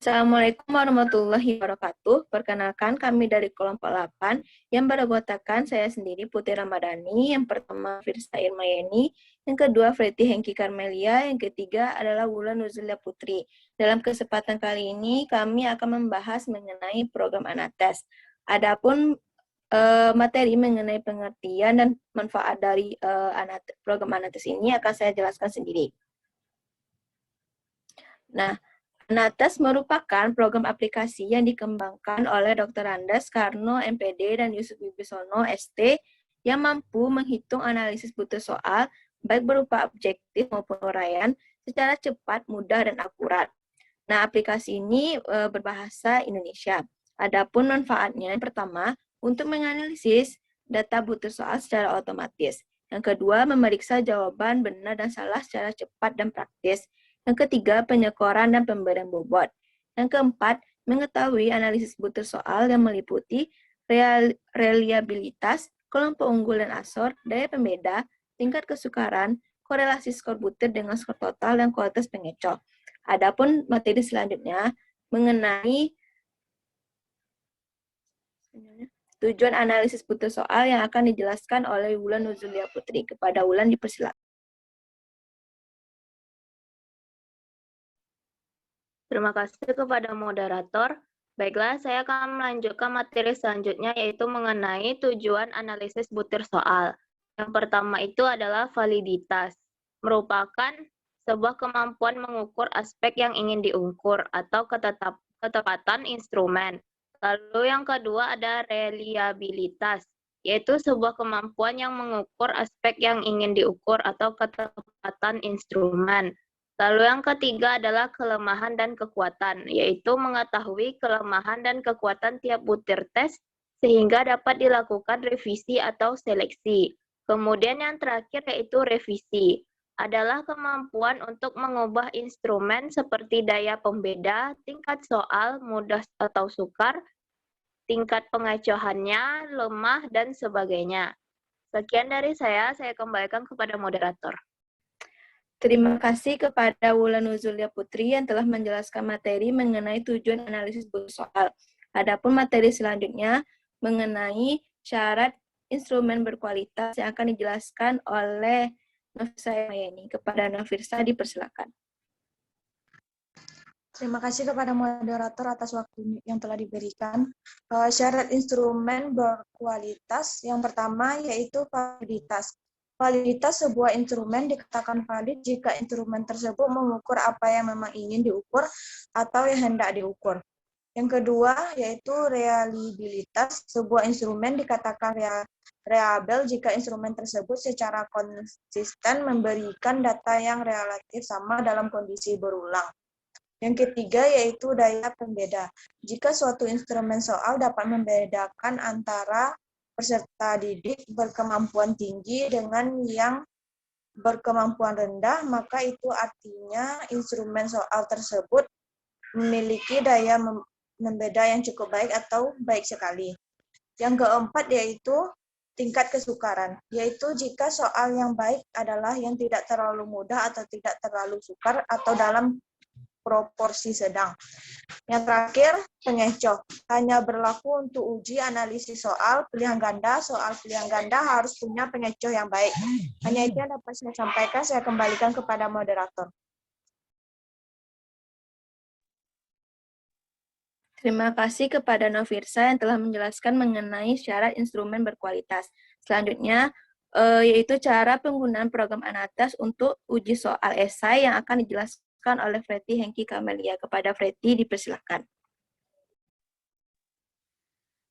Assalamualaikum warahmatullahi wabarakatuh. Perkenalkan kami dari kelompok 8 yang beranggotakan saya sendiri Putri Ramadhani, yang pertama Firsa Irmayeni, yang kedua Freti Hengki Karmelia, yang ketiga adalah Wulan Nuzulia Putri. Dalam kesempatan kali ini kami akan membahas mengenai program Anates. Adapun materi mengenai pengertian dan manfaat dari program Anates ini akan saya jelaskan sendiri. Nah, Anates merupakan program aplikasi yang dikembangkan oleh Dr. Andes Karno, MPD, dan Yusuf Wibisono, ST, yang mampu menghitung analisis butir soal, baik berupa objektif maupun uraian, secara cepat, mudah, dan akurat. Nah, aplikasi ini berbahasa Indonesia. Adapun manfaatnya, yang pertama, untuk menganalisis data butir soal secara otomatis. Yang kedua, memeriksa jawaban benar dan salah secara cepat dan praktis. Yang ketiga, penyekoran dan pemberian bobot. Yang keempat, mengetahui analisis butir soal yang meliputi reliabilitas, kelompok unggul dan asor, daya pembeda, tingkat kesukaran, korelasi skor butir dengan skor total, dan kualitas pengecoh. Adapun materi selanjutnya mengenai tujuan analisis butir soal yang akan dijelaskan oleh Wulan Nuzulia Putri. Kepada Wulan dipersilakan. Terima kasih kepada moderator. Baiklah, saya akan melanjutkan materi selanjutnya, yaitu mengenai tujuan analisis butir soal. Yang pertama itu adalah validitas, merupakan sebuah kemampuan mengukur aspek yang ingin diukur atau ketepatan instrumen. Lalu yang kedua ada reliabilitas, yaitu sebuah kemampuan yang mengukur aspek yang ingin diukur atau ketepatan instrumen. Lalu yang ketiga adalah kelemahan dan kekuatan, yaitu mengetahui kelemahan dan kekuatan tiap butir tes sehingga dapat dilakukan revisi atau seleksi. Kemudian yang terakhir yaitu revisi, adalah kemampuan untuk mengubah instrumen seperti daya pembeda, tingkat soal, mudah atau sukar, tingkat pengecohannya, lemah, dan sebagainya. Sekian dari saya kembalikan kepada moderator. Terima kasih kepada Wulan Nuzulia Putri yang telah menjelaskan materi mengenai tujuan analisis butir soal. Adapun materi selanjutnya mengenai syarat instrumen berkualitas yang akan dijelaskan oleh Nafisa Irmayeni. Kepada Nafisa dipersilakan. Terima kasih kepada moderator atas waktu yang telah diberikan. Syarat instrumen berkualitas yang pertama yaitu validitas. Validitas sebuah instrumen dikatakan valid jika instrumen tersebut mengukur apa yang memang ingin diukur atau yang hendak diukur. Yang kedua yaitu reliabilitas. Sebuah instrumen dikatakan reliable jika instrumen tersebut secara konsisten memberikan data yang relatif sama dalam kondisi berulang. Yang ketiga yaitu daya pembeda. Jika suatu instrumen soal dapat membedakan antara peserta didik berkemampuan tinggi dengan yang berkemampuan rendah, maka itu artinya instrumen soal tersebut memiliki daya membeda yang cukup baik atau baik sekali. Yang keempat yaitu tingkat kesukaran, yaitu jika soal yang baik adalah yang tidak terlalu mudah atau tidak terlalu sukar atau dalam proporsi sedang. Yang terakhir, pengecoh. Hanya berlaku untuk uji analisis soal pilihan ganda. Soal pilihan ganda harus punya pengecoh yang baik. Hanya itu yang dapat saya sampaikan, saya kembalikan kepada moderator. Terima kasih kepada Nofirsa yang telah menjelaskan mengenai syarat instrumen berkualitas. Selanjutnya, yaitu cara penggunaan program Anates untuk uji soal esai yang akan dijelaskan oleh Freti Hengki Kamelia. Kepada Freti dipersilakan.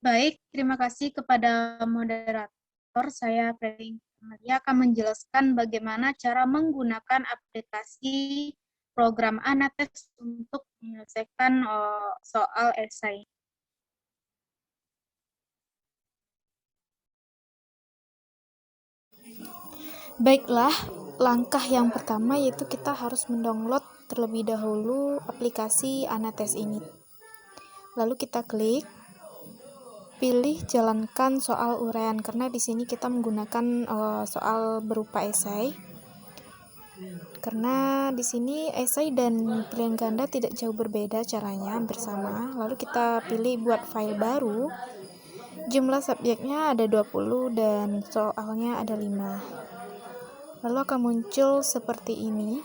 Baik, terima kasih kepada moderator. Saya Freti Hengki Kamelia akan menjelaskan bagaimana cara menggunakan aplikasi program Anates untuk menyelesaikan soal esai. Baiklah, langkah yang pertama yaitu kita harus mendownload terlebih dahulu aplikasi Anates ini. Lalu kita klik, pilih jalankan soal uraian karena di sini kita menggunakan soal berupa esai. Karena di sini esai dan pilihan ganda tidak jauh berbeda caranya, hampir sama. Lalu kita pilih buat file baru. Jumlah subjeknya ada 20 dan soalnya ada 5. Lalu akan muncul seperti ini.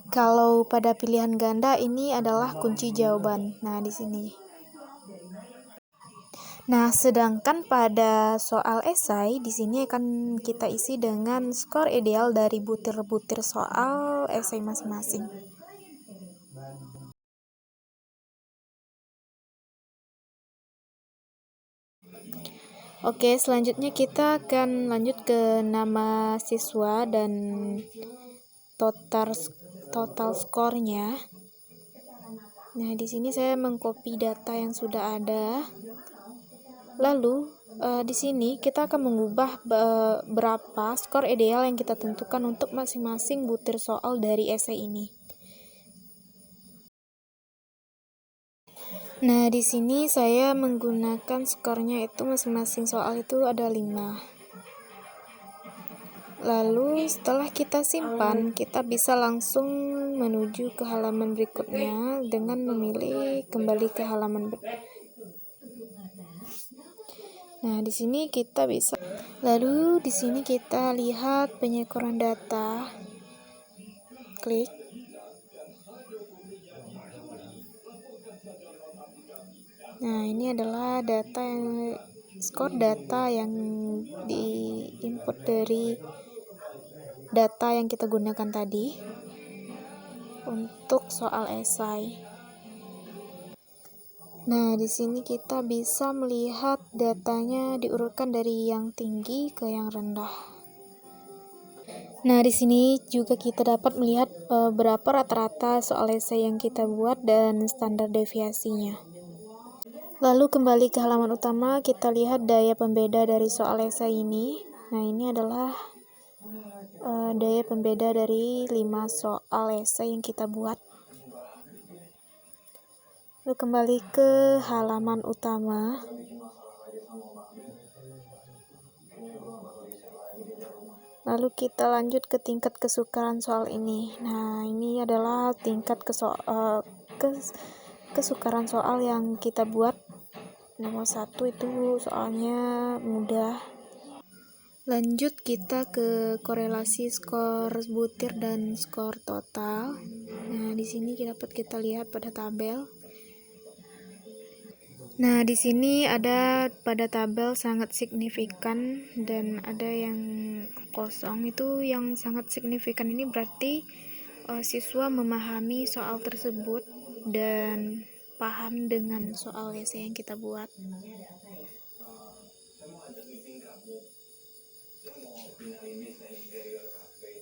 Kalau pada pilihan ganda ini adalah kunci jawaban. Nah, di sini. Nah, sedangkan pada soal esai di sini akan kita isi dengan skor ideal dari butir-butir soal esai masing-masing. Oke, selanjutnya kita akan lanjut ke nama siswa dan total skornya. Nah, di sini saya mengcopy data yang sudah ada. Lalu di sini kita akan mengubah berapa skor ideal yang kita tentukan untuk masing-masing butir soal dari esai ini. Nah, di sini saya menggunakan skornya itu masing-masing soal itu ada 5. Lalu setelah kita simpan, kita bisa langsung menuju ke halaman berikutnya dengan memilih kembali ke halaman Nah, di sini kita bisa. Lalu di sini kita lihat penyekuran data. Klik. Nah, ini adalah skor data yang diinput dari data yang kita gunakan tadi untuk soal esai. Nah, di sini kita bisa melihat datanya diurutkan dari yang tinggi ke yang rendah. Nah, di sini juga kita dapat melihat berapa rata-rata soal esai yang kita buat dan standar deviasinya. Lalu kembali ke halaman utama, kita lihat daya pembeda dari soal esai ini. Nah, ini adalah daya pembeda dari 5 soal esai yang kita buat. Lalu kembali ke halaman utama. Lalu kita lanjut ke tingkat kesukaran soal ini. Nah, ini adalah tingkat kesukaran soal yang kita buat. Nomor 1 itu soalnya mudah. Lanjut kita ke korelasi skor butir dan skor total. Nah, di sini dapat kita lihat pada tabel. Nah, di sini ada pada tabel sangat signifikan dan ada yang kosong. Itu yang sangat signifikan ini berarti siswa memahami soal tersebut dan paham dengan soal esai yang kita buat.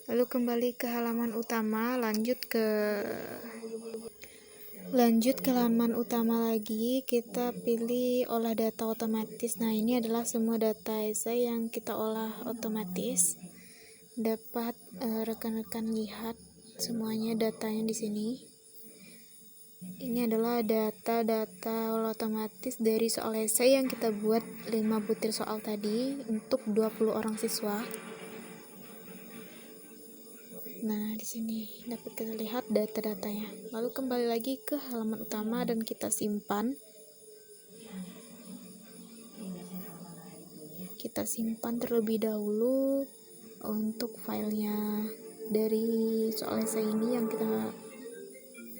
Lalu kembali ke halaman utama, lanjut ke halaman utama lagi, kita pilih olah data otomatis. Nah, ini adalah semua data esai yang kita olah otomatis. Dapat rekan-rekan lihat semuanya datanya di sini. Ini adalah data olah otomatis dari soal esai yang kita buat 5 butir soal tadi untuk 20 orang siswa. Nah, di sini dapat kita lihat data-datanya. Lalu kembali lagi ke halaman utama dan kita simpan. Kita simpan terlebih dahulu untuk filenya dari soal esai ini yang kita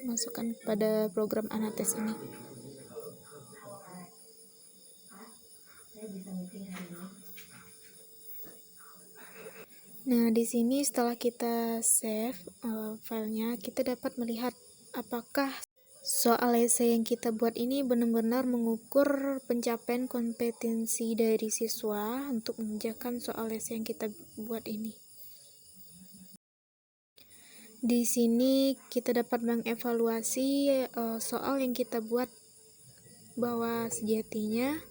masukkan pada program Anates ini. Nah, di sini setelah kita save filenya, kita dapat melihat apakah soal esai yang kita buat ini benar-benar mengukur pencapaian kompetensi dari siswa untuk mengerjakan soal esai yang kita buat ini. Di sini kita dapat mengevaluasi soal yang kita buat bahwa sejatinya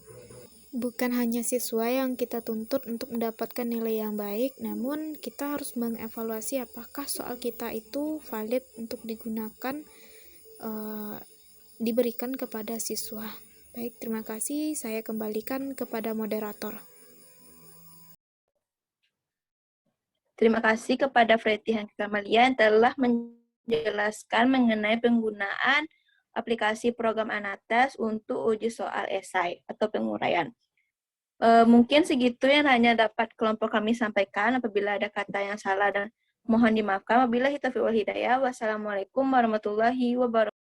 bukan hanya siswa yang kita tuntut untuk mendapatkan nilai yang baik, namun kita harus mengevaluasi apakah soal kita itu valid untuk digunakan, diberikan kepada siswa. Baik, terima kasih. Saya kembalikan kepada moderator. Terima kasih kepada Freti Hank Kamalian telah menjelaskan mengenai penggunaan aplikasi program Anatas untuk uji soal esai atau penguraian. Mungkin segitu yang hanya dapat kelompok kami sampaikan. Apabila ada kata yang salah dan mohon dimaafkan. Wabillahi taufiq wal hidayah. Wassalamualaikum warahmatullahi wabarakatuh.